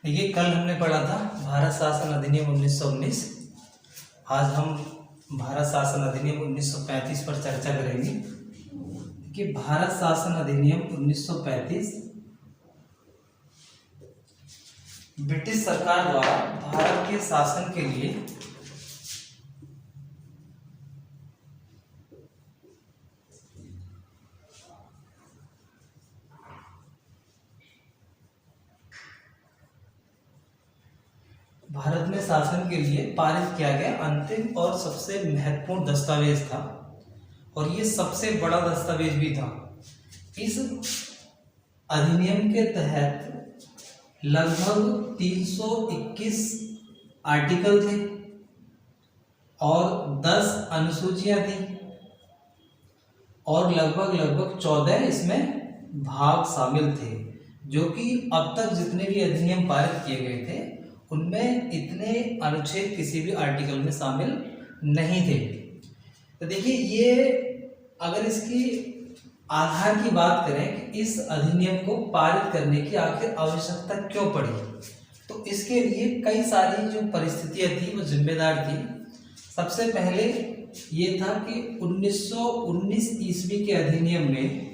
देखिए, कल हमने पढ़ा था भारत शासन अधिनियम 1919। आज हम भारत शासन अधिनियम 1935 पर चर्चा करेंगे कि भारत शासन अधिनियम 1935 ब्रिटिश सरकार द्वारा भारत के शासन के लिए भारत में शासन के लिए पारित किया गया अंतिम और सबसे महत्वपूर्ण दस्तावेज था, और ये सबसे बड़ा दस्तावेज भी था। इस अधिनियम के तहत लगभग 321 आर्टिकल थे और 10 अनुसूचियां थी और लगभग 14 इसमें भाग शामिल थे, जो कि अब तक जितने भी अधिनियम पारित किए गए थे उनमें इतने अनुच्छेद किसी भी आर्टिकल में शामिल नहीं थे। तो देखिए, ये अगर इसकी आधार की बात करें कि इस अधिनियम को पारित करने की आखिर आवश्यकता क्यों पड़ी, तो इसके लिए कई सारी जो परिस्थितियां थी वो जिम्मेदार थी। सबसे पहले ये था कि 1919 ईस्वी के अधिनियम में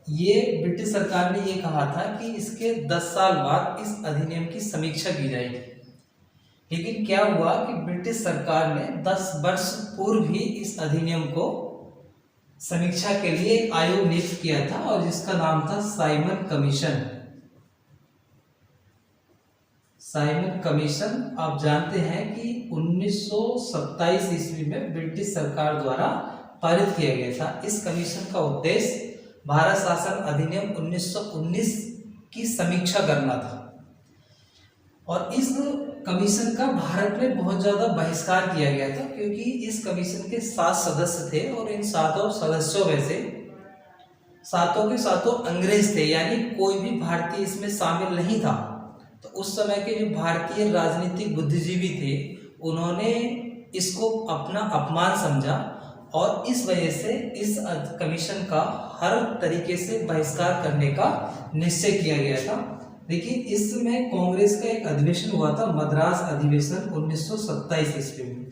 ये ब्रिटिश सरकार ने ये कहा था कि इसके 10 साल बाद इस अधिनियम की समीक्षा की जाएगी। लेकिन क्या हुआ कि ब्रिटिश सरकार ने 10 वर्ष पूर्व ही इस अधिनियम को समीक्षा के लिए एक आयोग नियुक्त किया था, और जिसका नाम था साइमन कमीशन। साइमन कमीशन आप जानते हैं कि 1927 ईस्वी में ब्रिटिश सरकार द्वारा पारित किया गया था। इस कमीशन का उद्देश्य भारत शासन अधिनियम 1919 की समीक्षा करना था, और इस कमीशन का भारत में बहुत ज्यादा बहिष्कार किया गया था, क्योंकि इस कमीशन के 7 सदस्य थे और इन 7 सदस्यों में से 7 के 7 अंग्रेज थे, यानी कोई भी भारतीय इसमें शामिल नहीं था। तो उस समय के जो भारतीय राजनीतिक बुद्धिजीवी थे उन्होंने इसको अपना अपमान समझा, और इस वजह से इस कमीशन का हर तरीके से बहिष्कार करने का निश्चय किया गया था। देखिए, इसमें कांग्रेस का एक अधिवेशन हुआ था, मद्रास अधिवेशन 1927 ईस्वी में।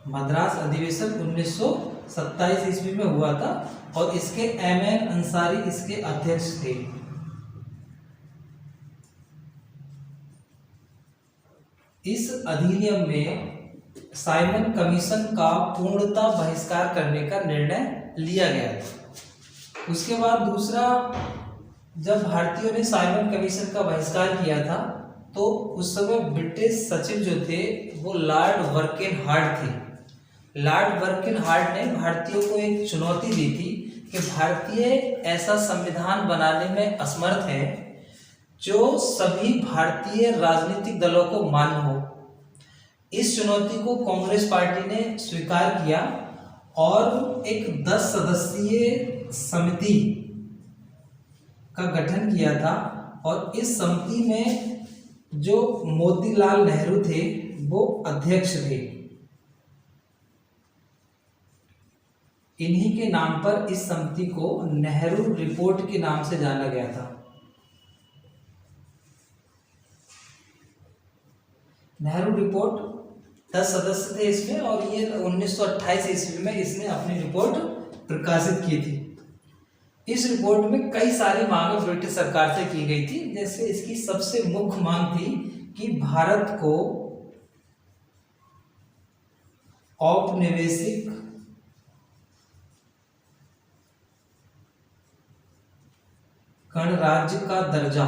मद्रास अधिवेशन 1927 ईस्वी में हुआ था, और इसके एम.एन. अंसारी इसके अध्यक्ष थे। इस अधिनियम में साइमन कमीशन का पूर्णतः बहिष्कार करने का निर्णय लिया गया था। उसके बाद दूसरा, जब भारतीयों ने साइमन कमीशन का बहिष्कार किया था तो उस समय ब्रिटिश सचिव जो थे वो लॉर्ड बर्किनहार्ड थे। लॉर्ड बर्किनहार्ड ने भारतीयों को एक चुनौती दी थी कि भारतीय ऐसा संविधान बनाने में असमर्थ है जो सभी भारतीय राजनीतिक दलों को मान्य हो। इस चुनौती को कांग्रेस पार्टी ने स्वीकार किया और एक 10 सदस्यीय समिति का गठन किया था, और इस समिति में जो मोतीलाल नेहरू थे वो अध्यक्ष थे। इन्हीं के नाम पर इस समिति को नेहरू रिपोर्ट के नाम से जाना गया था। नेहरू रिपोर्ट 10 सदस्य थे इसमें, और ये 1928 ईस्वी में इसने अपनी रिपोर्ट प्रकाशित की थी। इस रिपोर्ट में कई सारी मांगें ब्रिटिश सरकार से की गई थी। जैसे इसकी सबसे मुख्य मांग थी कि भारत को औपनिवेशिक गणराज्य का दर्जा,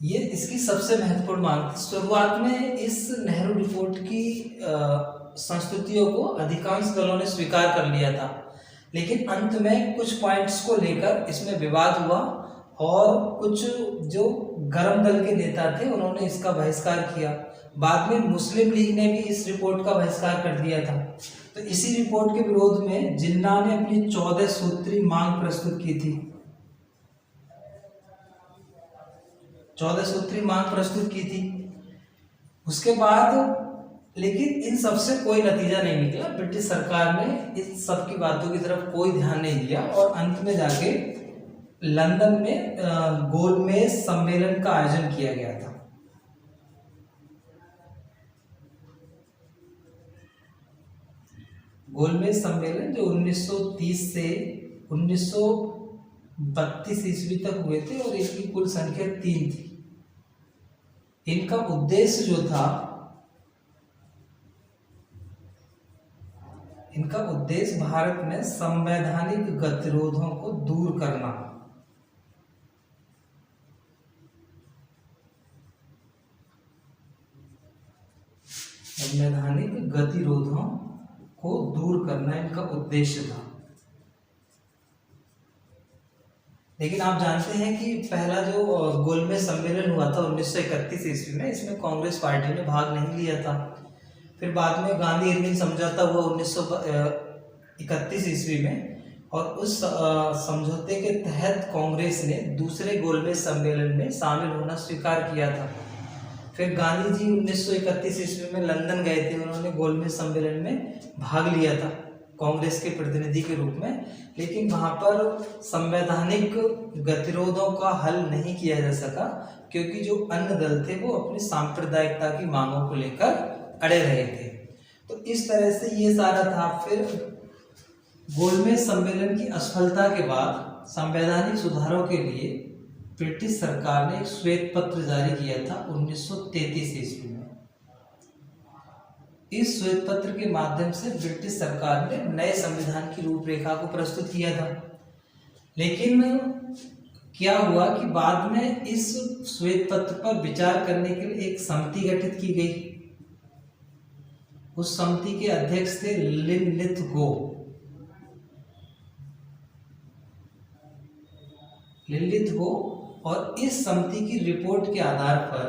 ये इसकी सबसे महत्वपूर्ण मांग थी। शुरुआत में इस नेहरू रिपोर्ट की संस्तुतियों को अधिकांश दलों ने स्वीकार कर लिया था, लेकिन अंत में कुछ पॉइंट्स को लेकर इसमें विवाद हुआ, और कुछ जो गर्म दल के नेता थे उन्होंने इसका बहिष्कार किया। बाद में मुस्लिम लीग ने भी इस रिपोर्ट का बहिष्कार कर दिया था। तो इसी रिपोर्ट के विरोध में जिन्ना ने अपनी 14 सूत्री मांग प्रस्तुत की थी। 14 सूत्री मांग प्रस्तुत की थी। उसके बाद लेकिन इन सब से कोई नतीजा नहीं निकला। ब्रिटिश सरकार ने इस सब की बातों की तरफ कोई ध्यान नहीं दिया और अंत में जाके लंदन में गोलमेज सम्मेलन का आयोजन किया गया था। गोलमेज सम्मेलन जो 1930 से 1932 ईस्वी तक हुए थे और इनकी कुल संख्या 3 थी। इनका उद्देश्य जो था, इनका उद्देश्य भारत में संवैधानिक गतिरोधों को दूर करना। संवैधानिक गतिरोधों को दूर करना इनका उद्देश्य था। लेकिन आप जानते हैं कि पहला जो गोलमेज सम्मेलन हुआ था 1931 ईस्वी में, इसमें कांग्रेस पार्टी ने भाग नहीं लिया था। फिर बाद में गांधी इरविन समझौता हुआ 1931 ईस्वी में और उस समझौते के तहत कांग्रेस ने दूसरे गोलमेज सम्मेलन में शामिल होना स्वीकार किया था। फिर गांधी जी 1931 ईस्वी में लंदन गए थे, उन्होंने गोलमेज सम्मेलन में भाग लिया था कांग्रेस के प्रतिनिधि के रूप में। लेकिन वहां पर संवैधानिक गतिरोधों का हल नहीं किया जा सका क्योंकि जो अन्य दल थे वो अपनी सांप्रदायिकता की मांगों को लेकर अड़े रहे थे। तो इस तरह से ये सारा था। फिर गोलमेज सम्मेलन की असफलता के बाद संवैधानिक सुधारों के लिए ब्रिटिश सरकार ने एक श्वेत पत्र जारी किया था 1933 ईस्वी में। इस श्वेत पत्र के माध्यम से ब्रिटिश सरकार ने नए संविधान की रूपरेखा को प्रस्तुत किया था। लेकिन क्या हुआ कि बाद में इस श्वेत पत्र पर विचार करने के लिए एक समिति गठित की गई। उस समिति के अध्यक्ष थे लिनलिथगो। और इस समिति की रिपोर्ट के आधार पर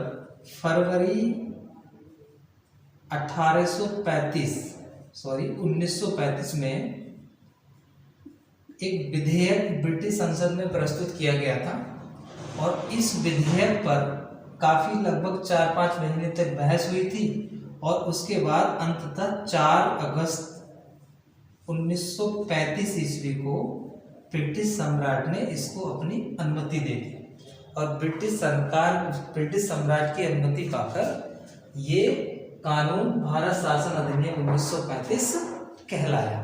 फरवरी 1935 में एक विधेयक ब्रिटिश संसद में प्रस्तुत किया गया था और इस विधेयक पर काफी लगभग 4-5 महीने तक बहस हुई थी और उसके बाद अंततः 4 अगस्त 1935 ईस्वी को ब्रिटिश सम्राट ने इसको अपनी अनुमति दे दी और ब्रिटिश सम्राट की अनुमति पाकर ये कानून भारत शासन अधिनियम 1935 कहलाया।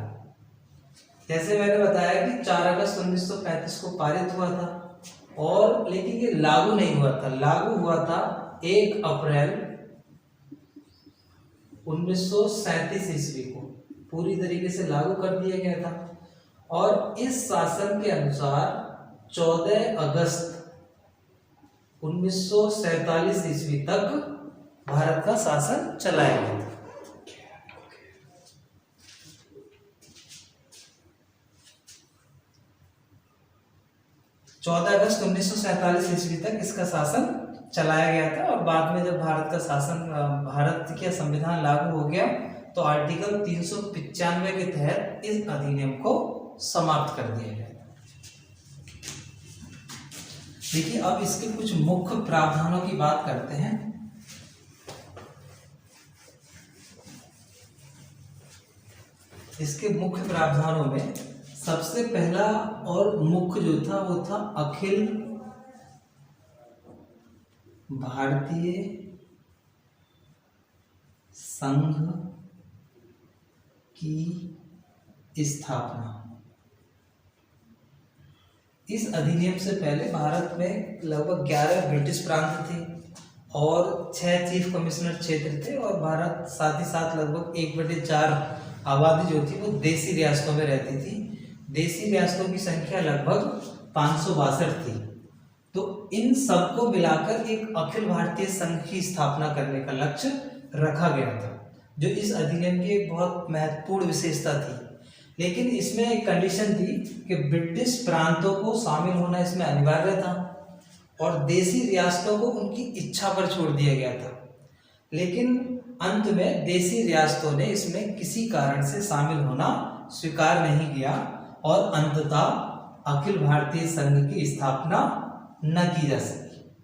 जैसे मैंने बताया कि 4 अगस्त 1935 को पारित हुआ था और लेकिन ये लागू नहीं हुआ था। लागू हुआ था 1 अप्रैल 1937 ईस्वी को, पूरी तरीके से लागू कर दिया गया था। और इस शासन के अनुसार 14 अगस्त 1947 ईस्वी तक भारत का शासन चलाया गया था। अगस्त 1947 ईस्वी तक इसका शासन चलाया गया था और बाद में जब भारत का संविधान लागू हो गया तो आर्टिकल 395 के तहत इस अधिनियम को समाप्त कर दिया गया। देखिए अब इसके कुछ मुख्य प्रावधानों की बात करते हैं। इसके मुख्य प्रावधानों में सबसे पहला और मुख्य जो था वो था अखिल भारतीय संघ की स्थापना। इस अधिनियम से पहले भारत में लगभग 11 ब्रिटिश प्रांत थे और 6 चीफ कमिश्नर क्षेत्र थे और भारत साथ ही साथ लगभग 1/4 आबादी जो थी वो देसी रियासतों में रहती थी। देसी रियासतों की संख्या लगभग 562 थी। तो इन सबको मिलाकर एक अखिल भारतीय संघ की स्थापना करने का लक्ष्य रखा गया था, जो इस अधिनियम की एक बहुत महत्वपूर्ण विशेषता थी। लेकिन इसमें एक कंडीशन थी कि ब्रिटिश प्रांतों को शामिल होना इसमें अनिवार्य था और देसी रियासतों को उनकी इच्छा पर छोड़ दिया गया था। लेकिन अंत में देसी रियासतों ने इसमें किसी कारण से शामिल होना स्वीकार नहीं किया और अंततः अखिल भारतीय संघ की स्थापना न की जा सकी।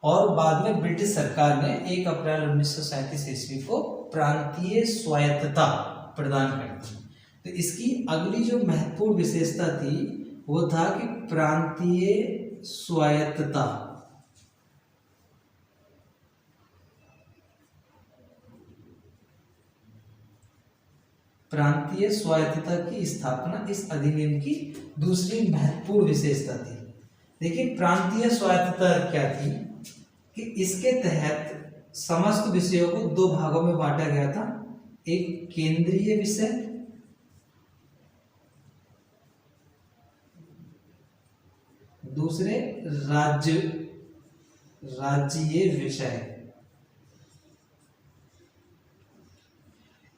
और बाद में ब्रिटिश सरकार ने 1 अप्रैल 1937 ईस्वी को प्रांतीय स्वायत्तता प्रदान करती। तो इसकी अगली जो महत्वपूर्ण विशेषता थी वो था कि प्रांतीय स्वायत्तता। प्रांतीय स्वायत्तता की स्थापना इस अधिनियम की दूसरी महत्वपूर्ण विशेषता थी। देखिए प्रांतीय स्वायत्तता क्या थी कि इसके तहत समस्त विषयों को दो भागों में बांटा गया था, एक केंद्रीय विषय दूसरे राज्यीय विषय।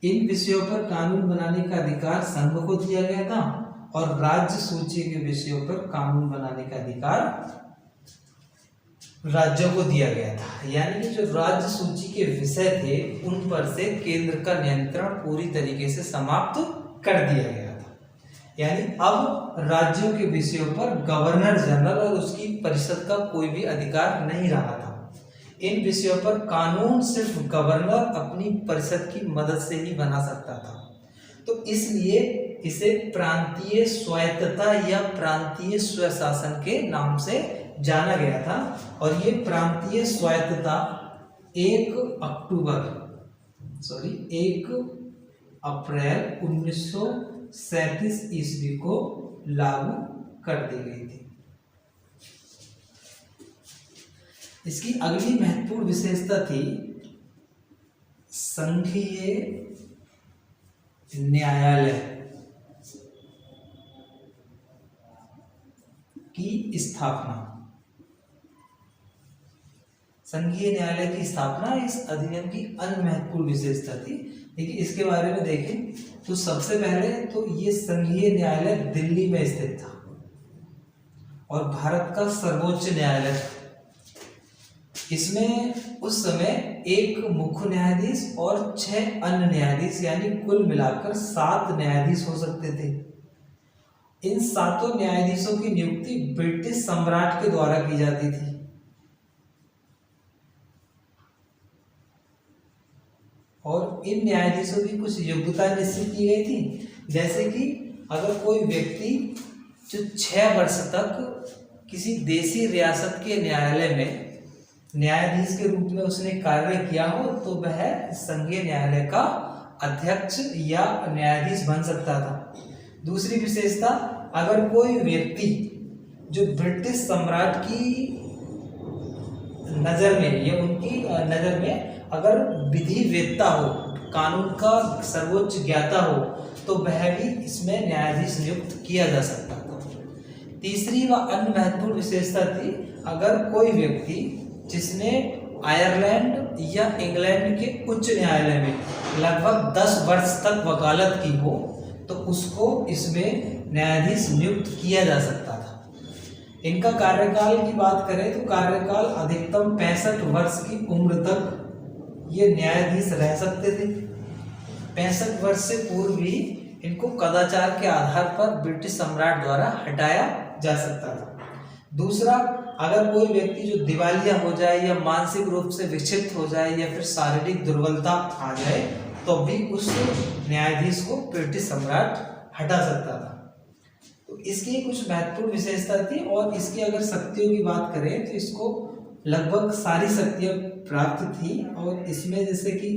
इन विषयों पर कानून बनाने का अधिकार संघ को दिया गया था और राज्य सूची के विषयों पर कानून बनाने का अधिकार राज्यों को दिया गया था। यानी कि जो राज्य सूची के विषय थे उन पर से केंद्र का नियंत्रण पूरी तरीके से समाप्त कर दिया गया था। यानी अब राज्यों के विषयों पर गवर्नर जनरल और उसकी परिषद का कोई भी अधिकार नहीं रहा था। इन विषयों पर कानून सिर्फ गवर्नर अपनी परिषद की मदद से ही बना सकता था। तो इसलिए इसे प्रांतीय स्वायत्तता या प्रांतीय स्वशासन के नाम से जाना गया था। और ये प्रांतीय स्वायत्तता 1 अप्रैल 1937 ईस्वी को लागू कर दी गई थी। इसकी अगली महत्वपूर्ण विशेषता थी संघीय न्यायालय की स्थापना। संघीय न्यायालय की स्थापना इस अधिनियम की अन्य महत्वपूर्ण विशेषता थी। देखिए इसके बारे में देखें तो सबसे पहले तो ये संघीय न्यायालय दिल्ली में स्थित था और भारत का सर्वोच्च न्यायालय। इसमें उस समय एक मुख्य न्यायाधीश और 6 अन्य न्यायाधीश यानी कुल मिलाकर 7 न्यायाधीश हो सकते थे। इन 7 न्यायाधीशों की नियुक्ति ब्रिटिश सम्राट के द्वारा की जाती थी। और इन न्यायाधीशों की कुछ योग्यता निश्चित की गई थी, जैसे कि अगर कोई व्यक्ति जो 6 वर्ष तक किसी देशी रियासत के न्यायालय में न्यायाधीश के रूप में उसने कार्य किया हो तो वह संघीय न्यायालय का अध्यक्ष या न्यायाधीश बन सकता था। दूसरी विशेषता, अगर कोई व्यक्ति जो ब्रिटिश सम्राट की नज़र में या उनकी नज़र में अगर विधिवेत्ता हो, कानून का सर्वोच्च ज्ञाता हो, तो वह भी इसमें न्यायाधीश नियुक्त किया जा सकता था। तीसरी व अन्य महत्वपूर्ण विशेषता थी, अगर कोई व्यक्ति जिसने आयरलैंड या इंग्लैंड के उच्च न्यायालय में लगभग 10 वर्ष तक वकालत की हो तो उसको इसमें न्यायाधीश नियुक्त किया जा सकता था। इनका कार्यकाल की बात करें तो कार्यकाल अधिकतम 65 वर्ष की उम्र तक ये न्यायाधीश रह सकते थे। 65 वर्ष से पूर्व भी इनको कदाचार के आधार पर ब्रिटिश सम्राट द्वारा हटाया जा सकता था। दूसरा, अगर कोई व्यक्ति जो दिवालिया हो जाए या मानसिक रूप से विक्षिप्त हो जाए या फिर शारीरिक दुर्बलता आ जाए तो भी उस न्यायाधीश को ब्रिटिश सम्राट हटा सकता था। तो इसकी कुछ महत्वपूर्ण विशेषता थी। और इसकी अगर शक्तियों की बात करें तो इसको लगभग सारी शक्तियां प्राप्त थी। और इसमें जैसे कि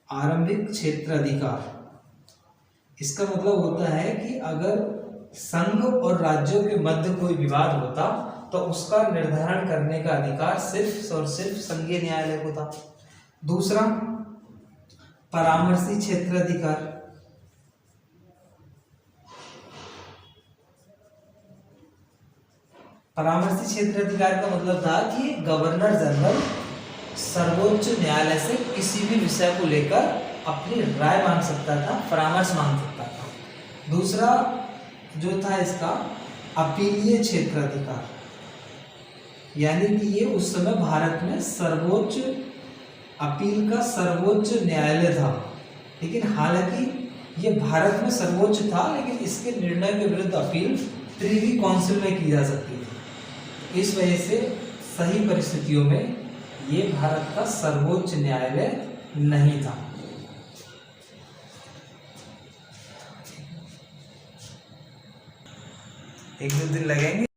आरंभिक क्षेत्राधिकार, इसका मतलब होता है कि अगर संघ और राज्यों के मध्य कोई विवाद होता तो उसका निर्धारण करने का अधिकार सिर्फ और सिर्फ संघीय न्यायालय को था। दूसरा, परामर्शी क्षेत्राधिकार, परामर्शी क्षेत्राधिकार का मतलब था कि गवर्नर जनरल सर्वोच्च न्यायालय से किसी भी विषय को लेकर अपनी राय मांग सकता था, परामर्श मांग सकता था। दूसरा जो था इसका अपीलीय क्षेत्राधिकार, यानी कि ये उस समय भारत में सर्वोच्च अपील का सर्वोच्च न्यायालय था। लेकिन हालांकि ये भारत में सर्वोच्च था लेकिन इसके निर्णय के विरुद्ध अपील प्रीवी काउंसिल में की जा सकती थी। इस वजह से सही परिस्थितियों में ये भारत का सर्वोच्च न्यायालय नहीं था। एक दो दिन लगेंगे।